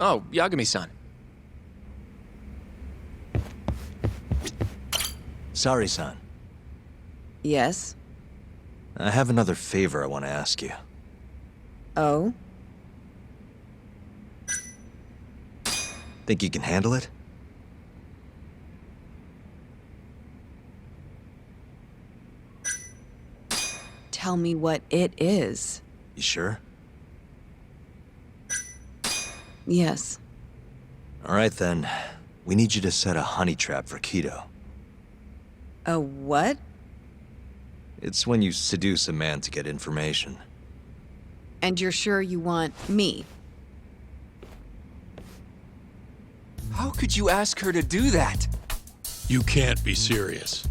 Oh, Yagami-san. Sari-san, Yes? I have another favor I want to ask you. Oh? Think you can handle it? Tell me what it is. You sure? Yes. All right then. We need you to set a honey trap for Kido. A what? It's when you seduce a man to get information. And you're sure you want me? How could you ask her to do that? You can't be serious.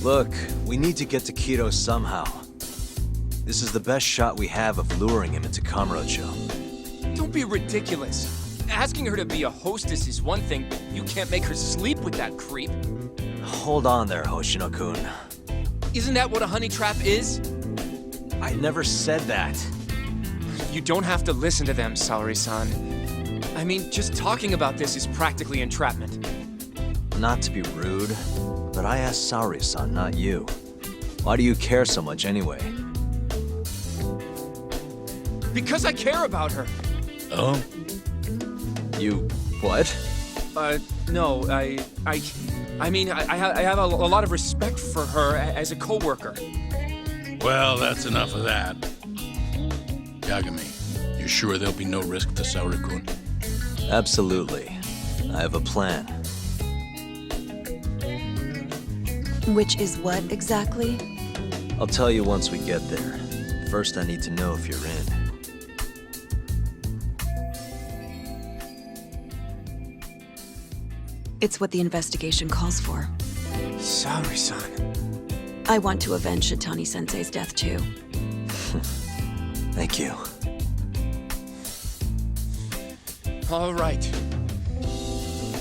Look, we need to get to Kido somehow. This is the best shot we have of luring him into Kamurocho. Don't be ridiculous. Asking her to be a hostess is one thing. You can't make her sleep with that creep. Hold on there, Hoshino-kun. Isn't that what a honey trap is? I never said that. You don't have to listen to them, Saori-san. I mean, just talking about this is practically entrapment. Not to be rude, but I asked Saori-san, not you. Why do you care so much anyway? Because I care about her. Oh? You... what? No, I mean, I have a lot of respect for her as a coworker. Well, that's enough of that. Yagami, you sure there'll be no risk to Saori-kun? Absolutely. I have a plan. Which is what exactly? I'll tell you once we get there. First, I need to know if you're in. It's what the investigation calls for. Saori-san. I want to avenge Shitani-sensei's death too. Thank you. All right.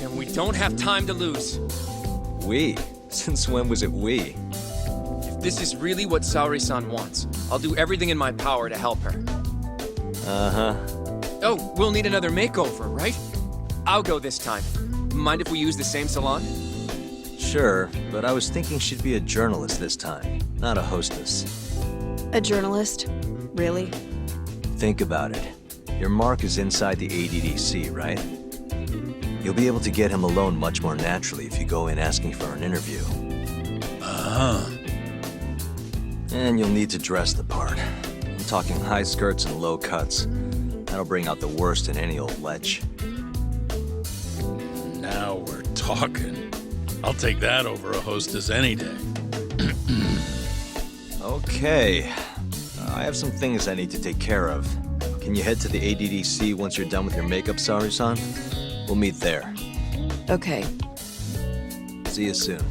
And we don't have time to lose. We? Since when was it we? If this is really what Saori-san wants, I'll do everything in my power to help her. Uh-huh. Oh, we'll need another makeover, right? I'll go this time. Mind if we use the same salon? Sure, but I was thinking she'd be a journalist this time, not a hostess. A journalist? Really? Think about it. Your mark is inside the ADDC, right? You'll be able to get him alone much more naturally if you go in asking for an interview. Uh-huh. And you'll need to dress the part. I'm talking high skirts and low cuts. That'll bring out the worst in any old lech. Now we're talking. I'll take that over a hostess any day. Okay. I have some things I need to take care of. Can you head to the ADDC once you're done with your makeup, Saori-san? We'll meet there. Okay. See you soon.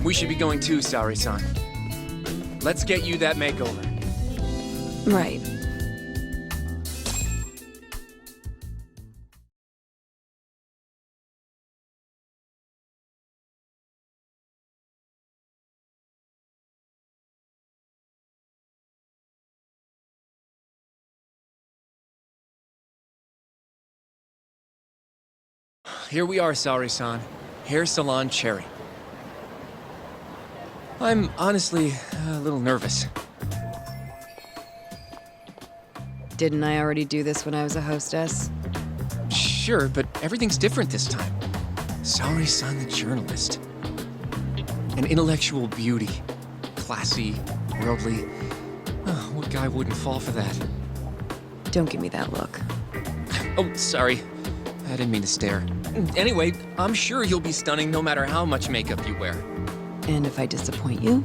We should be going too, Saori-san. Let's get you that makeover. Right. Here we are, Saori-san. Hair Salon Cherry. I'm honestly a little nervous. Didn't I already do this when I was a hostess? Sure, but everything's different this time. Saori-san the journalist. An intellectual beauty. Classy, worldly. Oh, what guy wouldn't fall for that? Don't give me that look. Oh, sorry. I didn't mean to stare. Anyway, I'm sure you'll be stunning no matter how much makeup you wear. And if I disappoint you,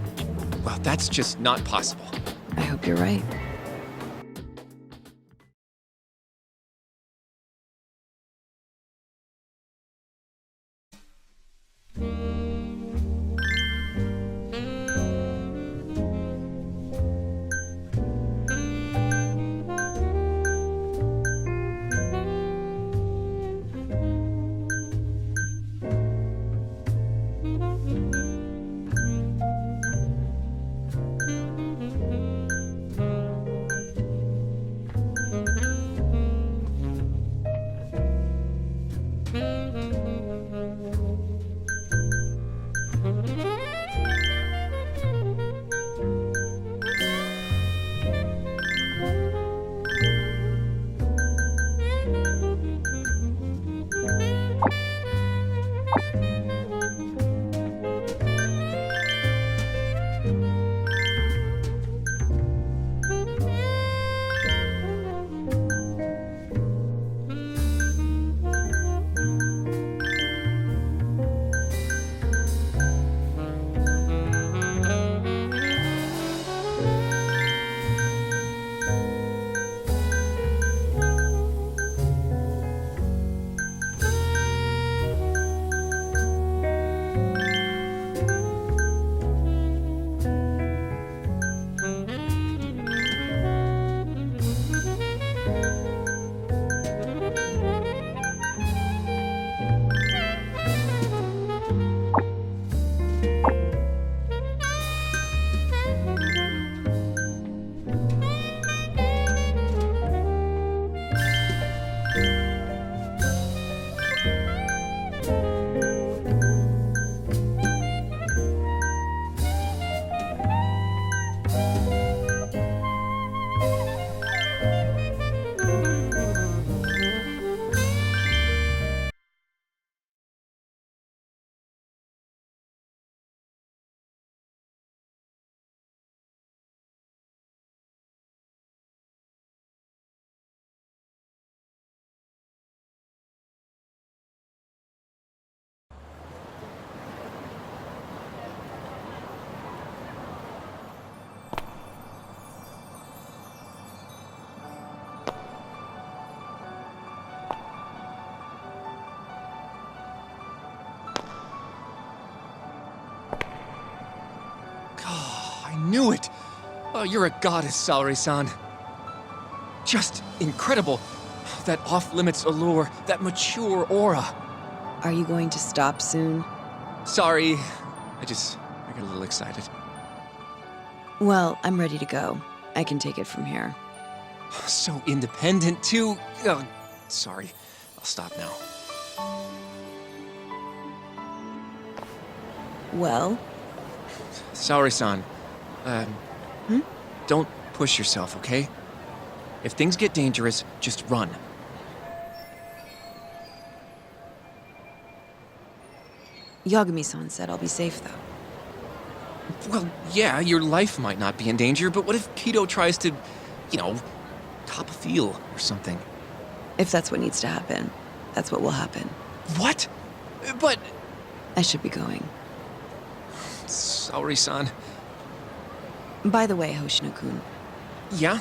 Well, that's just not possible. I hope you're right. knew it! Oh, you're a goddess, Saori-san. Just incredible. That off-limits allure, that mature aura. Are you going to stop soon? Sorry, I got a little excited. Well, I'm ready to go. I can take it from here. So independent, too. Oh, sorry. I'll stop now. Well, Saori-san, don't push yourself, okay? If things get dangerous, just run. Yagami-san said I'll be safe, though. Well, yeah, your life might not be in danger, but what if Kido tries to, top a field or something? If that's what needs to happen, that's what will happen. What? But... I should be going. Saori-san. By the way, Hoshino-kun, Yeah?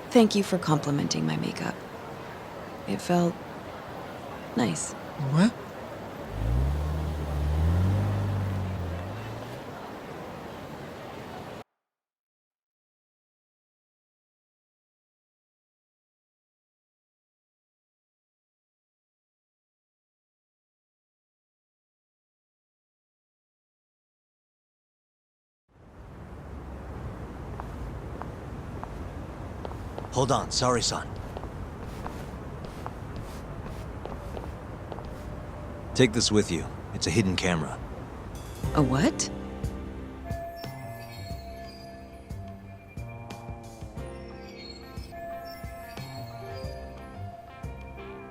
thank you for complimenting my makeup. It felt... nice. What? Hold on, Saori-san. Take this with you. It's a hidden camera. A what?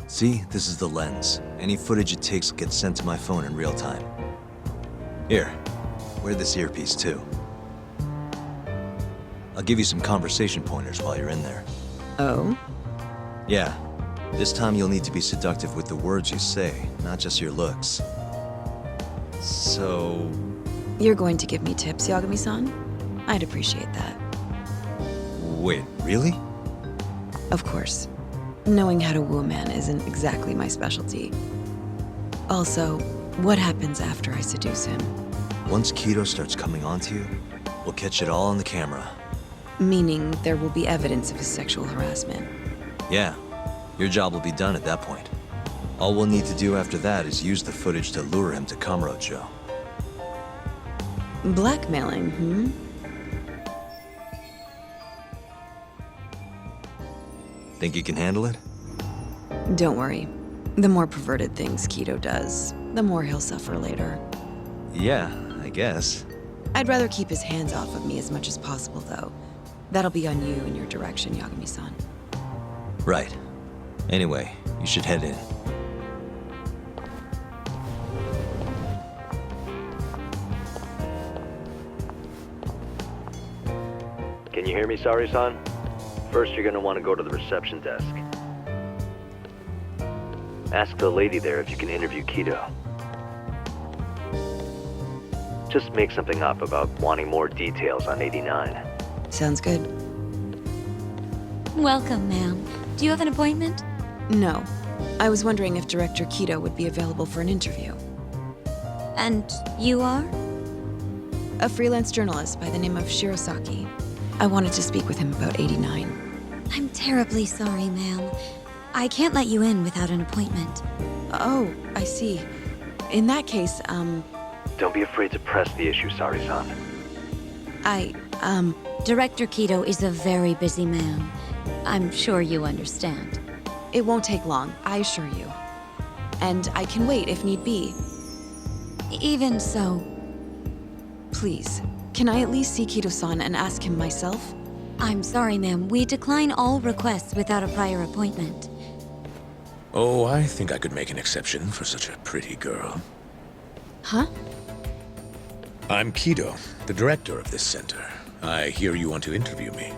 See, this is the lens. Any footage it takes gets sent to my phone in real time. Here, wear this earpiece too. I'll give you some conversation pointers while you're in there. Oh? Yeah, this time you'll need to be seductive with the words you say, not just your looks. So... You're going to give me tips, Yagami-san? I'd appreciate that. Wait, really? Of course. Knowing how to woo a man isn't exactly my specialty. Also, what happens after I seduce him? Once Kido starts coming onto you, we'll catch it all on the camera. Meaning there will be evidence of his sexual harassment. Yeah, your job will be done at that point. All we'll need to do after that is use the footage to lure him to Kamurocho. Blackmailing, hmm? Think you can handle it? Don't worry. The more perverted things Kido does, the more he'll suffer later. Yeah, I guess. I'd rather keep his hands off of me as much as possible, though. That'll be on you and your direction, Yagami-san. Right. Anyway, you should head in. Can you hear me, Saori-san? First, you're gonna want to go to the reception desk. Ask the lady there if you can interview Kido. Just make something up about wanting more details on 89. Sounds good. Welcome, ma'am. Do you have an appointment? No. I was wondering if Director Kido would be available for an interview. And you are? A freelance journalist by the name of Shirosaki. I wanted to speak with him about 89. I'm terribly sorry, ma'am. I can't let you in without an appointment. Oh, I see. In that case, Don't be afraid to press the issue, Saori-san. Director Kido is a very busy man. I'm sure you understand. It won't take long, I assure you. And I can wait if need be. Even so, Please, can I at least see Kido-san and ask him myself? I'm sorry, ma'am. We decline all requests without a prior appointment. Oh, I think I could make an exception for such a pretty girl. Huh? I'm Kido, the director of this center. I hear you want to interview me.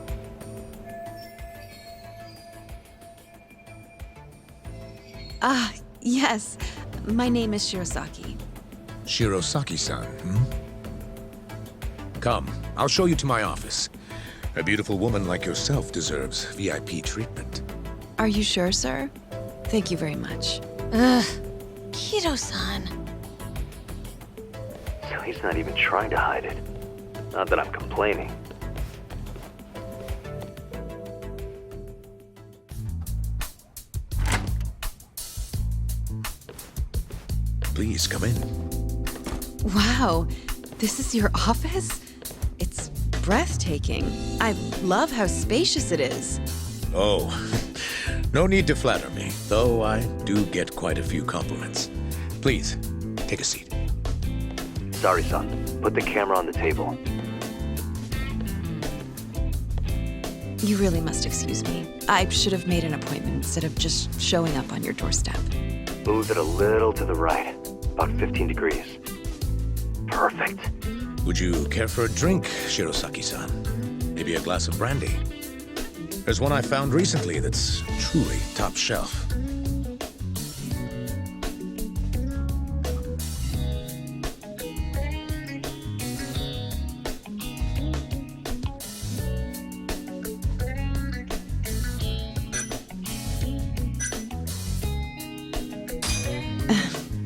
Ah, yes. My name is Shirosaki. Shirosaki-san, hmm? Come, I'll show you to my office. A beautiful woman like yourself deserves VIP treatment. Are you sure, sir? Thank you very much. Ugh. Kido-san. So he's not even trying to hide it. Not that I'm complaining. Please come in. Wow, this is your office? It's breathtaking. I love how spacious it is. Oh, no need to flatter me, though I do get quite a few compliments. Please, take a seat. Sorry, son. Put the camera on the table. You really must excuse me. I should have made an appointment instead of just showing up on your doorstep. Move it a little to the right. About 15 degrees. Perfect. Would you care for a drink, Shirosaki-san? Maybe a glass of brandy? There's one I found recently that's truly top shelf.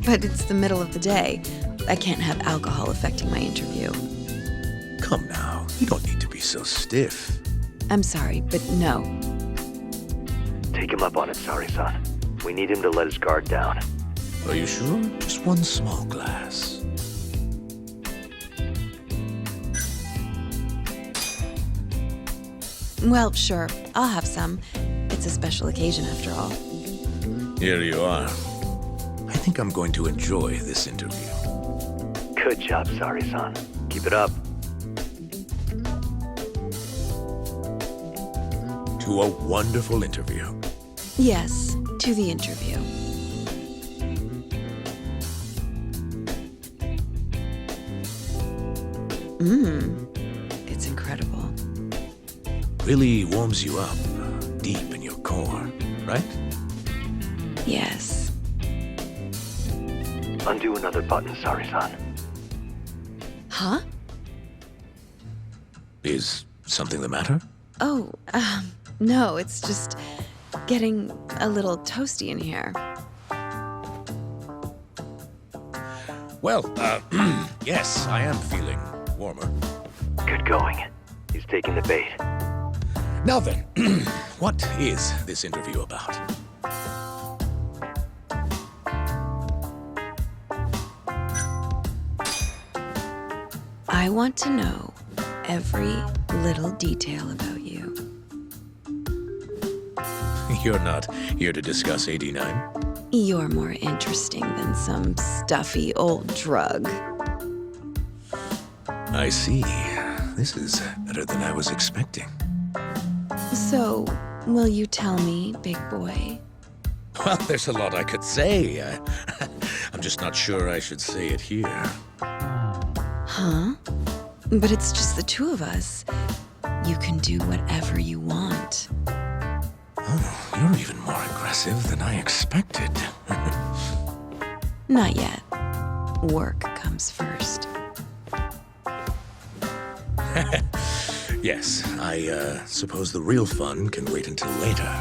But it's the middle of the day. I can't have alcohol affecting my interview. Come now, you don't need to be so stiff. I'm sorry, but no. Take him up on it, Sari-san. We need him to let his guard down. Are you sure? Just one small glass. Well, sure, I'll have some. It's a special occasion after all. Here you are. I think I'm going to enjoy this interview. Good job, Sari-san. Keep it up. To a wonderful interview. Yes, to the interview. It's incredible. Really warms you up deep in your core, right? Yes. Undo another button, Sari-san. Huh? Is something the matter? Oh, no, it's just getting a little toasty in here. Well, yes, I am feeling warmer. Good going. He's taking the bait. Now then, what is this interview about? I want to know every little detail about you. You're not here to discuss 89? You're more interesting than some stuffy old drug. I see. This is better than I was expecting. So, will you tell me, big boy? Well, there's a lot I could say. I'm just not sure I should say it here. Huh? But it's just the two of us. You can do whatever you want. Oh, you're even more aggressive than I expected. Not yet. Work comes first. Yes, I suppose the real fun can wait until later.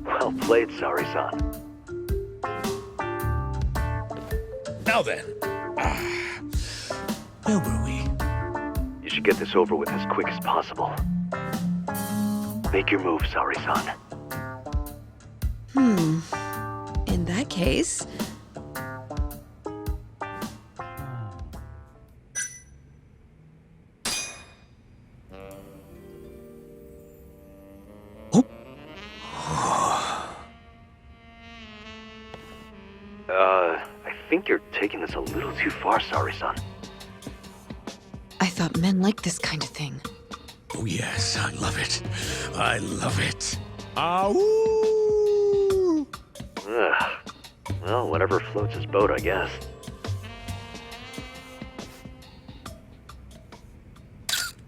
Well played, Sari-san. Now then. Where were we? You should get this over with as quick as possible. Make your move, Sari-san. In that case... I think you're taking this a little too far, Sari-san. I thought men liked this kind of thing. Oh, yes, I love it. I love it. Ow! Ugh. Well, whatever floats his boat, I guess.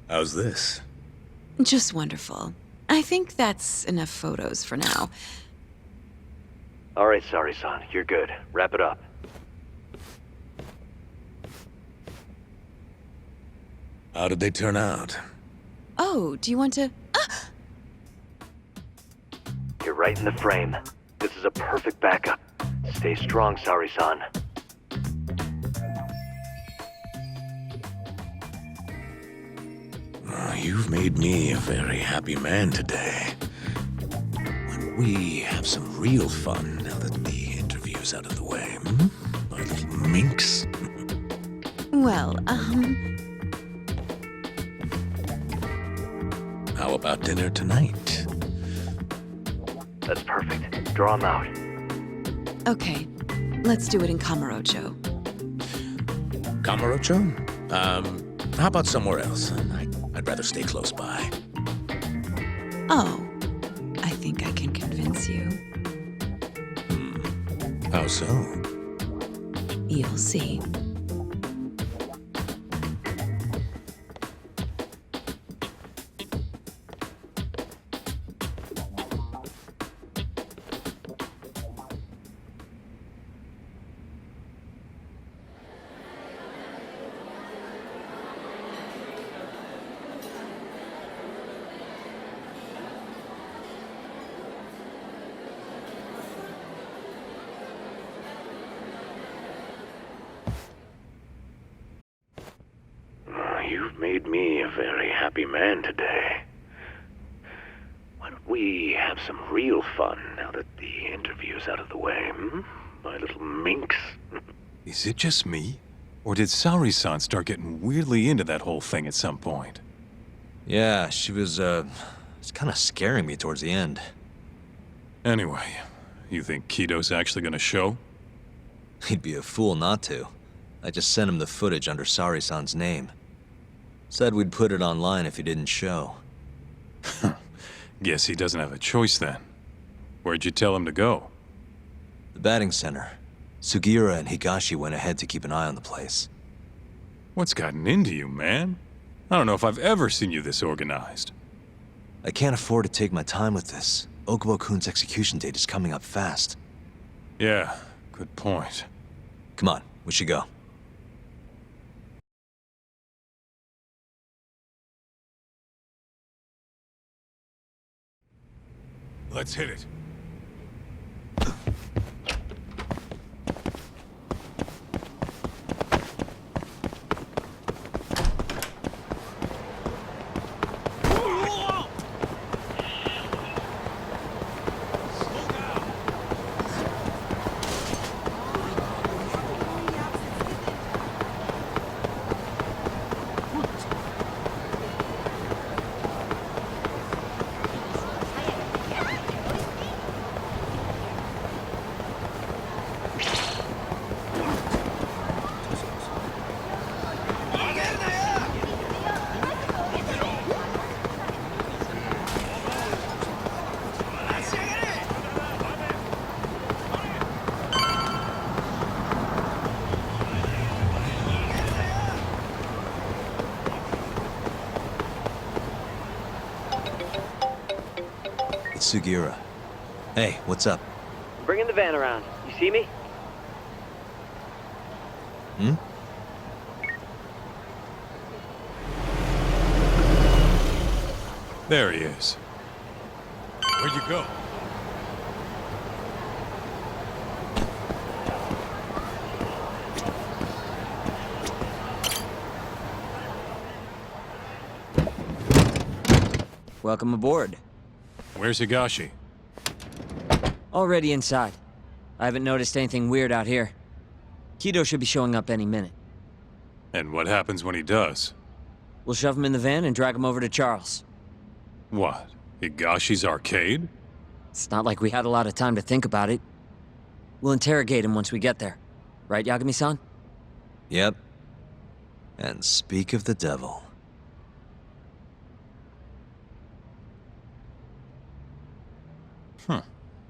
How's this? Just wonderful. I think that's enough photos for now. All right, Sari-san, you're good. Wrap it up. How did they turn out? Oh, do you want to... Ah! You're right in the frame. This is a perfect backup. Stay strong, Sari-san. You've made me a very happy man today. Why don't we have some real fun now that the interview's out of the way, hmm? My little minx. Well, How about dinner tonight? That's perfect. Draw him out. okay. Let's do it in Kamurocho. Kamurocho? How about somewhere else? I'd rather stay close by. Oh, I think I can convince you. How so? You'll see. You've made me a very happy man today. Why don't we have some real fun now that the interview's out of the way, hmm? My little minx. Is it just me? Or did Saori-san start getting weirdly into that whole thing at some point? Yeah, she was, it's kind of scaring me towards the end. Anyway, you think Kido's actually gonna show? He'd be a fool not to. I just sent him the footage under Saori-san's name. Said we'd put it online if he didn't show. Guess he doesn't have a choice then. Where'd you tell him to go? The batting center. Sugiura and Higashi went ahead to keep an eye on the place. What's gotten into you, man? I don't know if I've ever seen you this organized. I can't afford to take my time with this. Okubo-kun's execution date is coming up fast. Yeah, good point. Come on, we should go. Let's hit it. It's Sugiura. Hey, what's up? Bringing the van around. You see me? Hmm? There he is. Where'd you go? Welcome aboard. Where's Higashi? Already inside. I haven't noticed anything weird out here. Kido should be showing up any minute. And what happens when he does? We'll shove him in the van and drag him over to Charles. What? Higashi's arcade? It's not like we had a lot of time to think about it. We'll interrogate him once we get there. Right, Yagami-san? Yep. And speak of the devil.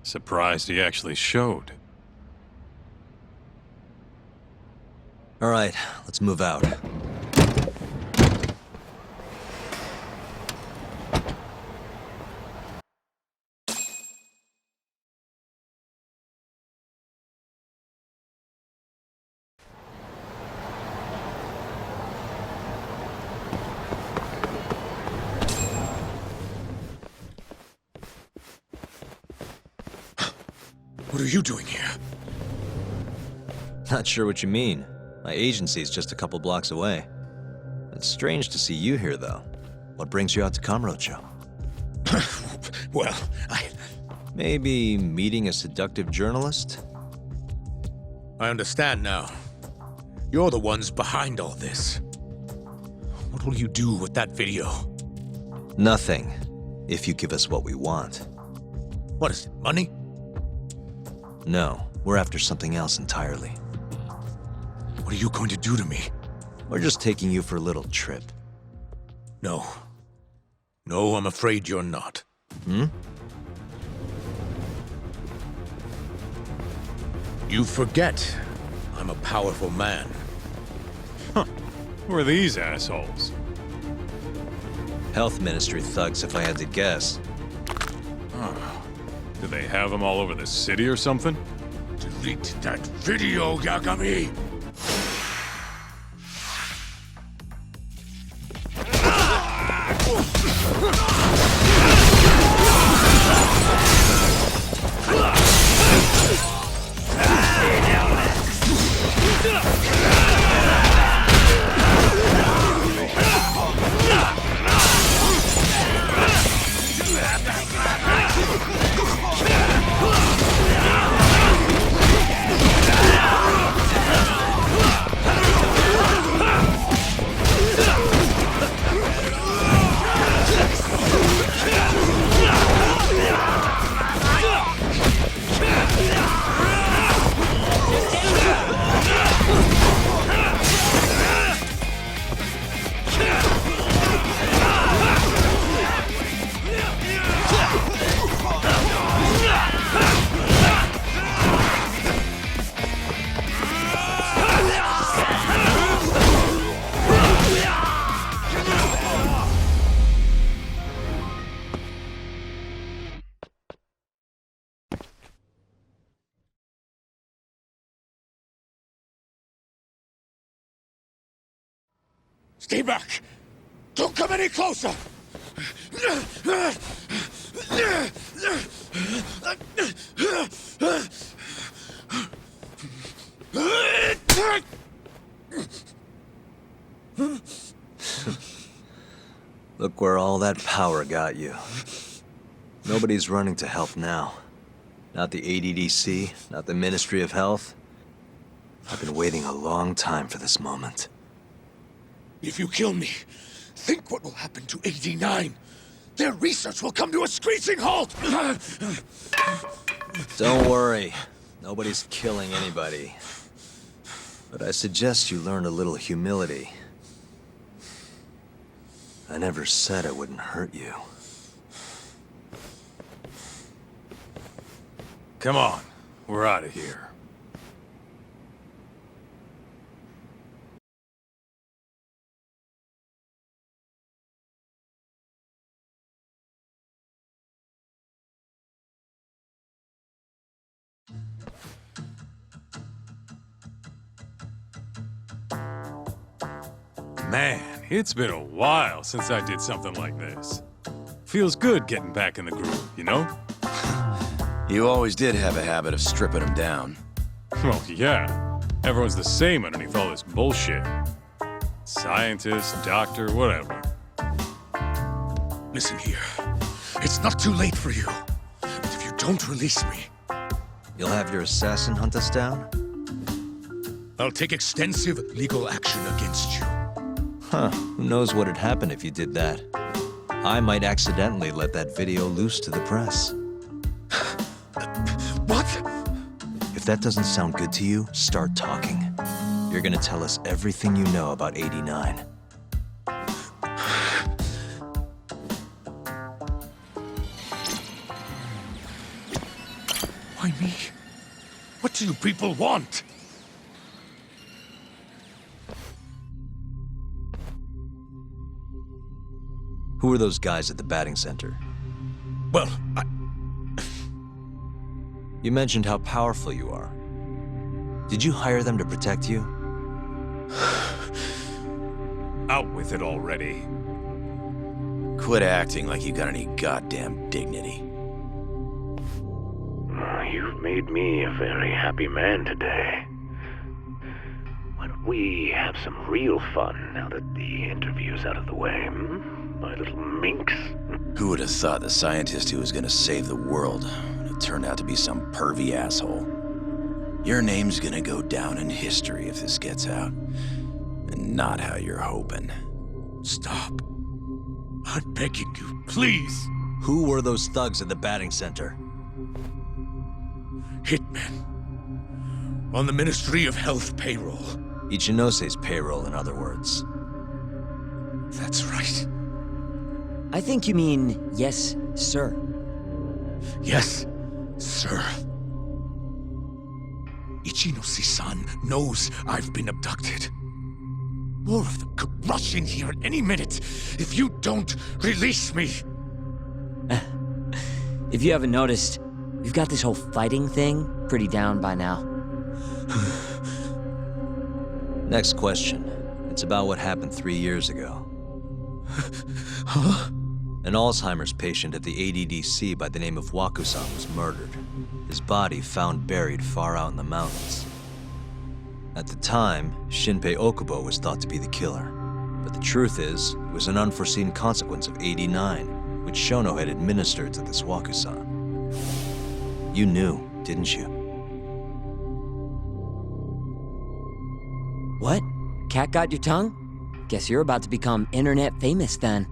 Surprised he actually showed. All right, let's move out. What are you doing here? Not sure what you mean. My agency's just a couple blocks away. It's strange to see you here, though. What brings you out to Kamurocho? Well, Maybe meeting a seductive journalist? I understand now. You're the ones behind all this. What will you do with that video? Nothing, if you give us what we want. What is it, money? No, we're after something else entirely. What are you going to do to me? We're just taking you for a little trip. No. No, I'm afraid you're not. You forget I'm a powerful man. Who are these assholes? Health Ministry thugs, if I had to guess. Do they have them all over the city or something? Delete that video, Yagami! Stay back! Don't come any closer! Look where all that power got you. Nobody's running to help now. Not the ADDC, not the Ministry of Health. I've been waiting a long time for this moment. If you kill me, think what will happen to 89. Their research will come to a screeching halt! Don't worry. Nobody's killing anybody. But I suggest you learn a little humility. I never said I wouldn't hurt you. Come on, we're out of here. Man, it's been a while since I did something like this. Feels good getting back in the groove, you know? You always did have a habit of stripping them down. Well, yeah. Everyone's the same underneath all this bullshit. Scientist, doctor, whatever. Listen here. It's not too late for you. But if you don't release me, You'll have your assassin hunt us down? I'll take extensive legal action against you. Huh, who knows what'd happen if you did that? I might accidentally let that video loose to the press. What? If that doesn't sound good to you, start talking. You're gonna tell us everything you know about 89. Why me? What do you people want? Who are those guys at the batting center? Well, You mentioned how powerful you are. Did you hire them to protect you? Out with it already. Quit acting like you got any goddamn dignity. You've made me a very happy man today. Why don't we have some real fun now that the interview's out of the way, hmm? my little minx? Who would have thought the scientist who was gonna save the world would turn out to be some pervy asshole? Your name's gonna go down in history if this gets out. And not how you're hoping. Stop. I'm begging you, please. Who were those thugs at the batting center? Hitmen. On the Ministry of Health payroll. Ichinose's payroll, in other words. That's right. I think you mean yes, sir. Yes, sir. Ichinose-san knows I've been abducted. More of them could rush in here at any minute if you don't release me. If you haven't noticed, we've got this whole fighting thing pretty down by now. Next question. It's about what happened 3 years ago. Huh? An Alzheimer's patient at the ADDC by the name of Wakusan was murdered. His body found buried far out in the mountains. At the time, Shinpei Okubo was thought to be the killer. But the truth is, it was an unforeseen consequence of 89, which Shono had administered to this Wakusan. You knew, didn't you? What? Cat got your tongue? Guess you're about to become internet famous then.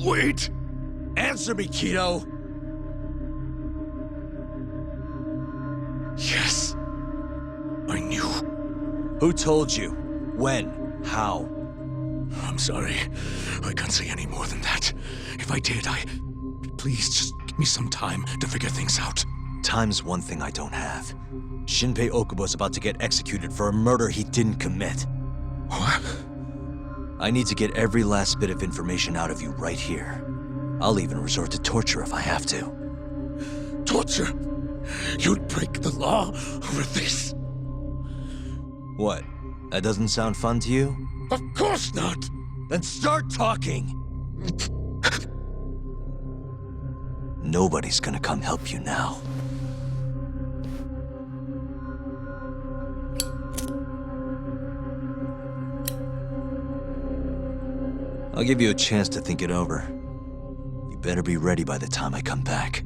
Wait! Answer me, Kido! Yes. I knew. Who told you? When? How? I'm sorry. I can't say any more than that. If I did, Please, just give me some time to figure things out. Time's one thing I don't have. Shinpei Okubo's about to get executed for a murder he didn't commit. What? I need to get every last bit of information out of you right here. I'll even resort to torture if I have to. Torture? You'd break the law over this? What? That doesn't sound fun to you? Of course not! Then start talking! Nobody's gonna come help you now. I'll give you a chance to think it over. You better be ready by the time I come back.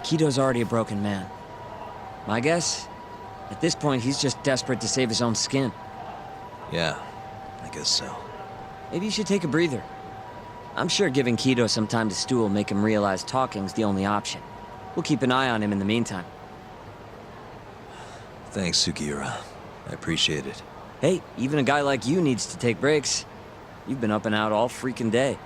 Kido's already a broken man. My guess? At this point, he's just desperate to save his own skin. Yeah, I guess so. Maybe you should take a breather. I'm sure giving Kido some time to stew will make him realize talking's the only option. We'll keep an eye on him in the meantime. Thanks, Sugiura. I appreciate it. Hey, even a guy like you needs to take breaks. You've been up and out all freaking day.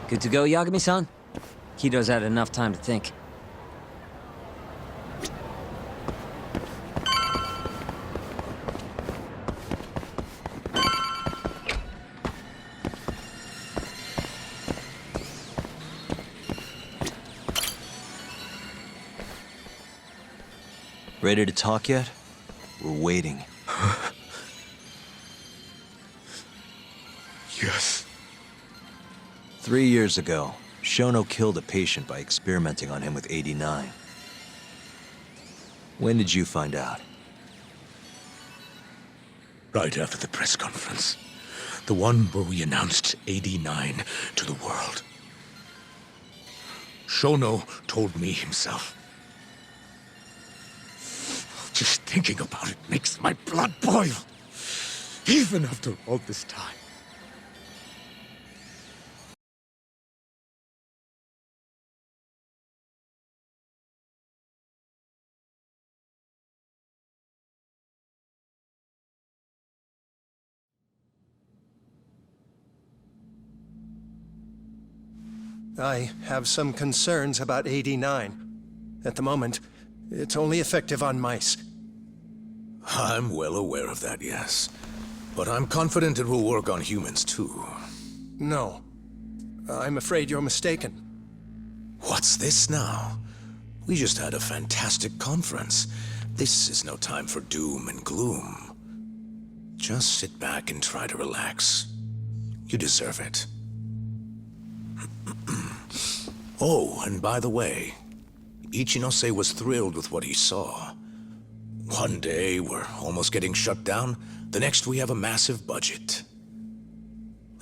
Good to go, Yagami-san? Kido's had enough time to think. Ready to talk yet? We're waiting. Yes. 3 years ago, Shono killed a patient by experimenting on him with 89. When did you find out? Right after the press conference. The one where we announced 89 to the world. Shono told me himself. Just thinking about it makes my blood boil. Even after all this time. I have some concerns about 89. At the moment, it's only effective on mice. I'm well aware of that, yes. But I'm confident it will work on humans, too. No. I'm afraid you're mistaken. What's this now? We just had a fantastic conference. This is no time for doom and gloom. Just sit back and try to relax. You deserve it. Oh, and by the way, Ichinose was thrilled with what he saw. One day, we're almost getting shut down. The next, we have a massive budget.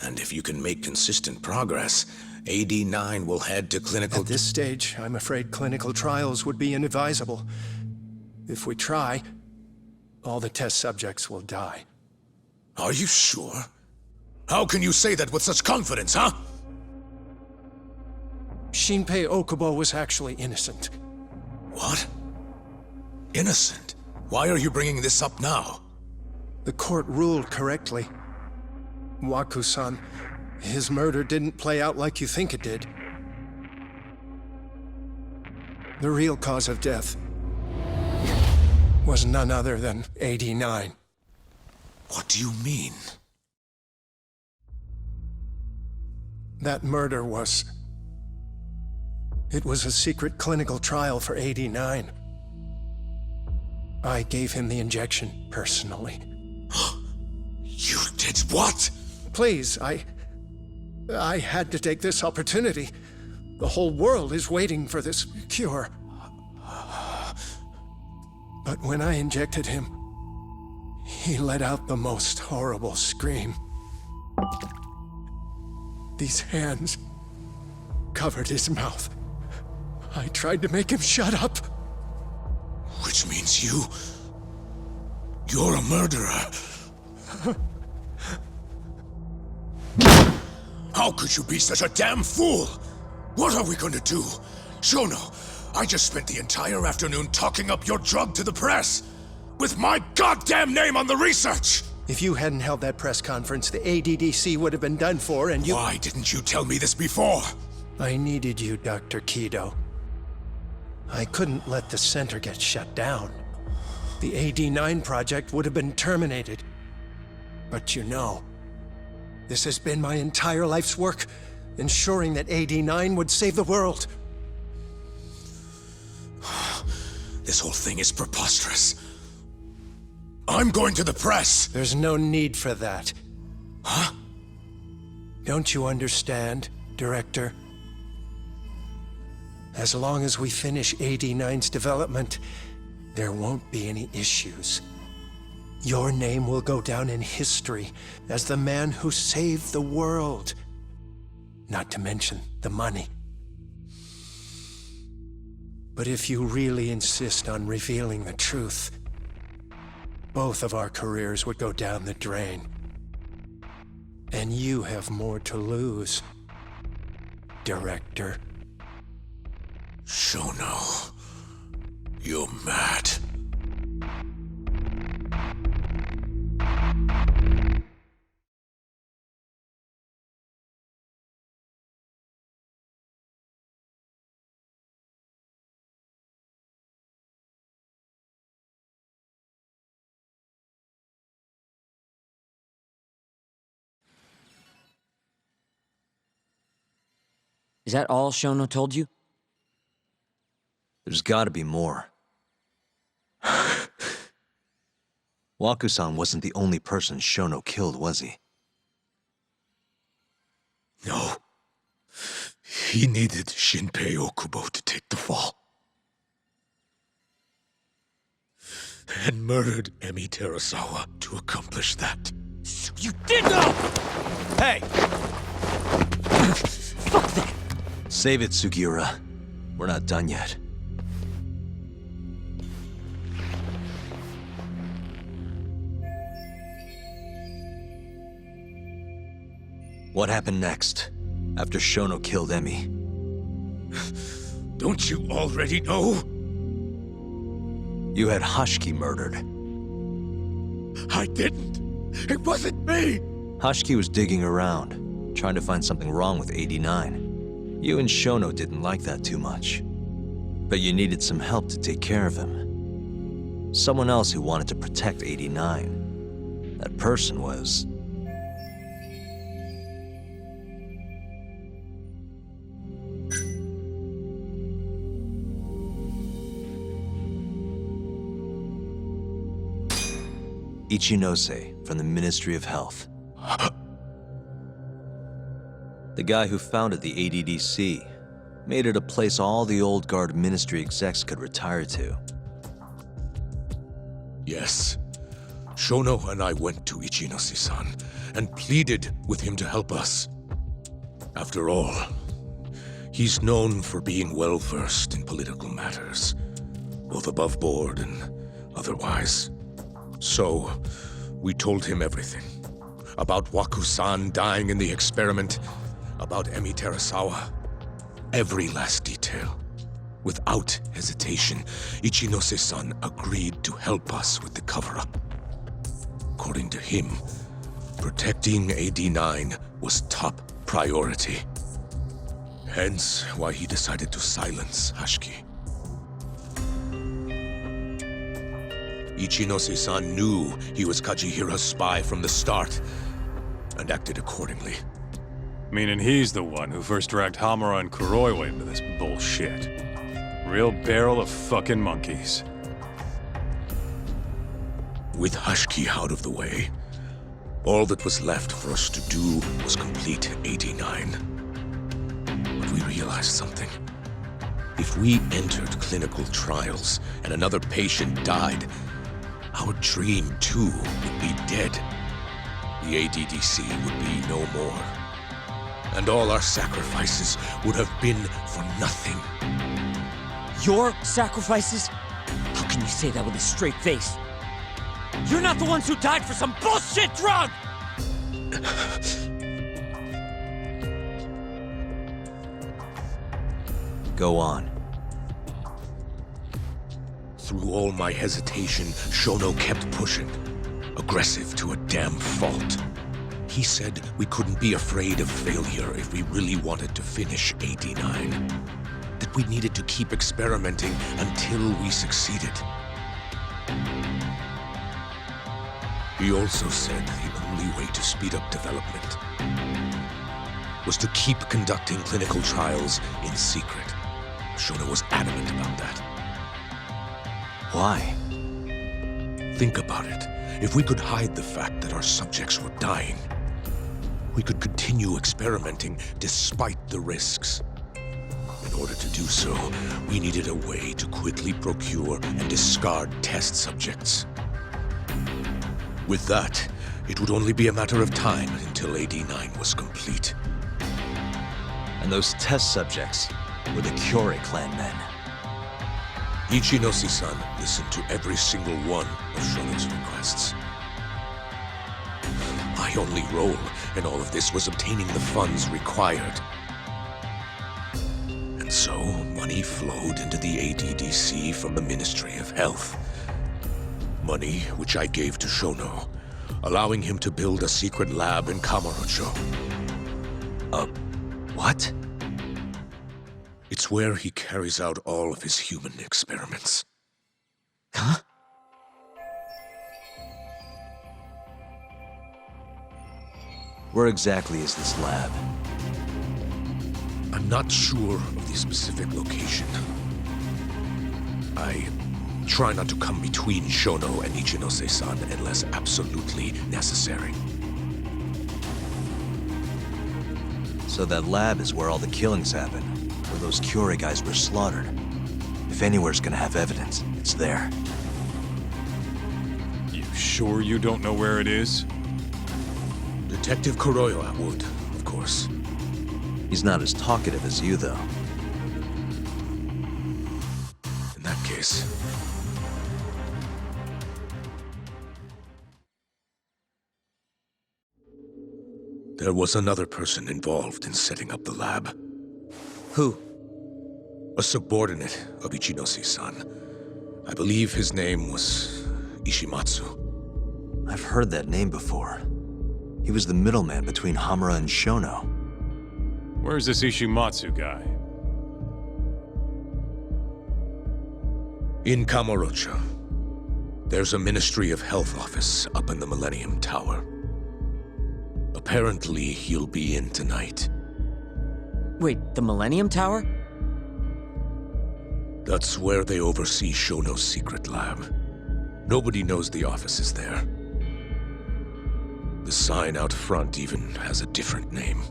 And if you can make consistent progress, AD9 will head to clinical... At this stage, I'm afraid clinical trials would be inadvisable. If we try, all the test subjects will die. Are you sure? How can you say that with such confidence, huh? Shinpei Okubo was actually innocent. What? Innocent? Why are you bringing this up now? The court ruled correctly. Waku-san, his murder didn't play out like you think it did. The real cause of death was none other than AD9. What do you mean? That murder was... It was a secret clinical trial for AD9. I gave him the injection, personally. You did what? Please, I had to take this opportunity. The whole world is waiting for this cure. But when I injected him, he let out the most horrible scream. These hands covered his mouth. I tried to make him shut up. Which means you're a murderer. How could you be such a damn fool? What are we gonna do? Shono, I just spent the entire afternoon talking up your drug to the press, with my goddamn name on the research! If you hadn't held that press conference, the ADDC would have been done for, and you... Why didn't you tell me this before? I needed you, Dr. Kido. I couldn't let the center get shut down. The AD9 project would have been terminated. But you know, this has been my entire life's work, ensuring that AD9 would save the world. This whole thing is preposterous. I'm going to the press! There's no need for that. Huh? Don't you understand, Director? As long as we finish AD9's development, there won't be any issues. Your name will go down in history as the man who saved the world. Not to mention the money. But if you really insist on revealing the truth, both of our careers would go down the drain. And you have more to lose, Director. Shono, you're mad. Is that all Shono told you? There's gotta be more. Waku-san wasn't the only person Shono killed, was he? No. He needed Shinpei Okubo to take the fall. And murdered Emi Terasawa to accomplish that. So you did know! Hey! Fuck that! Save it, Sugiura. We're not done yet. What happened next, after Shono killed Emi? Don't you already know? You had Hashiki murdered. I didn't. It wasn't me! Hashiki was digging around, trying to find something wrong with AD9. You and Shono didn't like that too much. But you needed some help to take care of him. Someone else who wanted to protect AD9. That person was... Ichinose from the Ministry of Health. The guy who founded the ADDC made it a place all the old guard ministry execs could retire to. Yes. Shono and I went to Ichinose-san and pleaded with him to help us. After all, he's known for being well-versed in political matters, both above board and otherwise. So, we told him everything. About Waku-san dying in the experiment, about Emi Terasawa. Every last detail. Without hesitation, Ichinose-san agreed to help us with the cover-up. According to him, protecting AD9 was top priority. Hence why he decided to silence Hashiki. Ichinose-san knew he was Kajihira's spy from the start, and acted accordingly. Meaning he's the one who first dragged Hamura and Kuroiwa into this bullshit. Real barrel of fucking monkeys. With Hashiki out of the way, all that was left for us to do was complete AD9. But we realized something. If we entered clinical trials and another patient died, our dream too would be dead. The ADDC would be no more. And all our sacrifices would have been for nothing. Your sacrifices? How can you say that with a straight face? You're not the ones who died for some bullshit drug! Go on. Through all my hesitation, Shono kept pushing. Aggressive to a damn fault. He said we couldn't be afraid of failure if we really wanted to finish AD9. That we needed to keep experimenting until we succeeded. He also said the only way to speed up development was to keep conducting clinical trials in secret. Shono was adamant about that. Why? Think about it. If we could hide the fact that our subjects were dying, we could continue experimenting despite the risks. In order to do so, we needed a way to quickly procure and discard test subjects. With that, it would only be a matter of time until AD9 was complete. And those test subjects were the Kyorei clan men. Ichinose-san listened to every single one of Shono's requests. My only role in all of this was obtaining the funds required. And so, money flowed into the ADDC from the Ministry of Health. Money which I gave to Shono, allowing him to build a secret lab in Kamurocho. What? It's where he carries out all of his human experiments. Huh? Where exactly is this lab? I'm not sure of the specific location. I try not to come between Shono and Ichinose-san unless absolutely necessary. So that lab is where all the killings happen, where those Kyorei guys were slaughtered. If anywhere's gonna have evidence, it's there. You sure you don't know where it is? Detective Kuroiwa would, of course. He's not as talkative as you, though. In that case... There was another person involved in setting up the lab. Who? A subordinate of Ichinose-san. I believe his name was Ishimatsu. I've heard that name before. He was the middleman between Hamura and Shono. Where's this Ishimatsu guy? In Kamurocho. There's a Ministry of Health office up in the Millennium Tower. Apparently, he'll be in tonight. Wait, the Millennium Tower? That's where they oversee Shono's secret lab. Nobody knows the office is there. The sign out front even has a different name.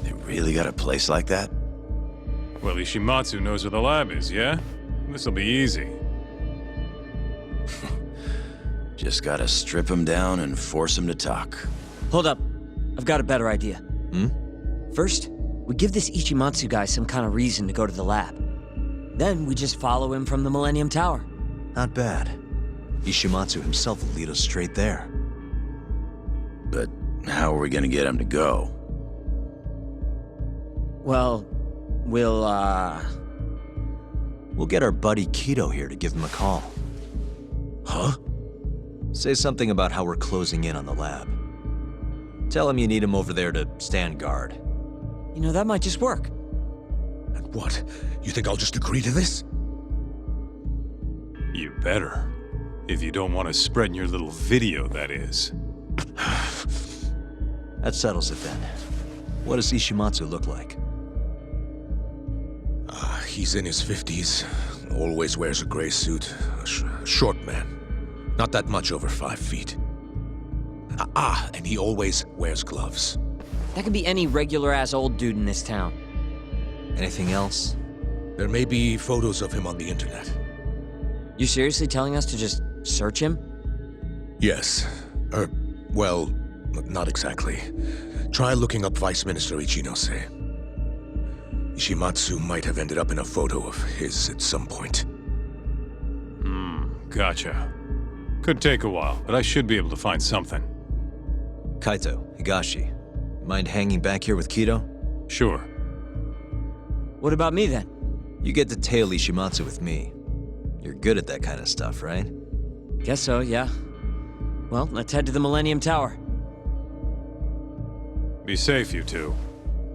They really got a place like that? Well, Ishimatsu knows where the lab is, yeah? This'll be easy. Just gotta strip him down and force him to talk. Hold up. I've got a better idea. First, we give this Ichimatsu guy some kind of reason to go to the lab. Then we just follow him from the Millennium Tower. Not bad. Ishimatsu himself will lead us straight there. But how are we gonna get him to go? Well, we'll We'll get our buddy Kido here to give him a call. Huh? Say something about how we're closing in on the lab. Tell him you need him over there to stand guard. You know, that might just work. And what? You think I'll just agree to this? You better. If you don't want to spread in your little video, that is. That settles it then. What does Ishimatsu look like? He's in his 50s. Always wears a gray suit. A short man. Not that much over 5 feet. And he always wears gloves. That could be any regular-ass old dude in this town. Anything else? There may be photos of him on the internet. You seriously telling us to just search him? Yes. Well, not exactly. Try looking up Vice Minister Ichinose. Ishimatsu might have ended up in a photo of his at some point. Gotcha. Could take a while, but I should be able to find something. Kaito, Higashi, mind hanging back here with Kido? Sure. What about me then? You get to tail Ishimatsu with me. You're good at that kind of stuff, right? Guess so, yeah. Well, let's head to the Millennium Tower. Be safe, you two.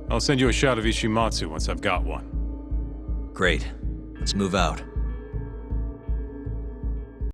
I'll send you a shot of Ishimatsu once I've got one. Great. Let's move out.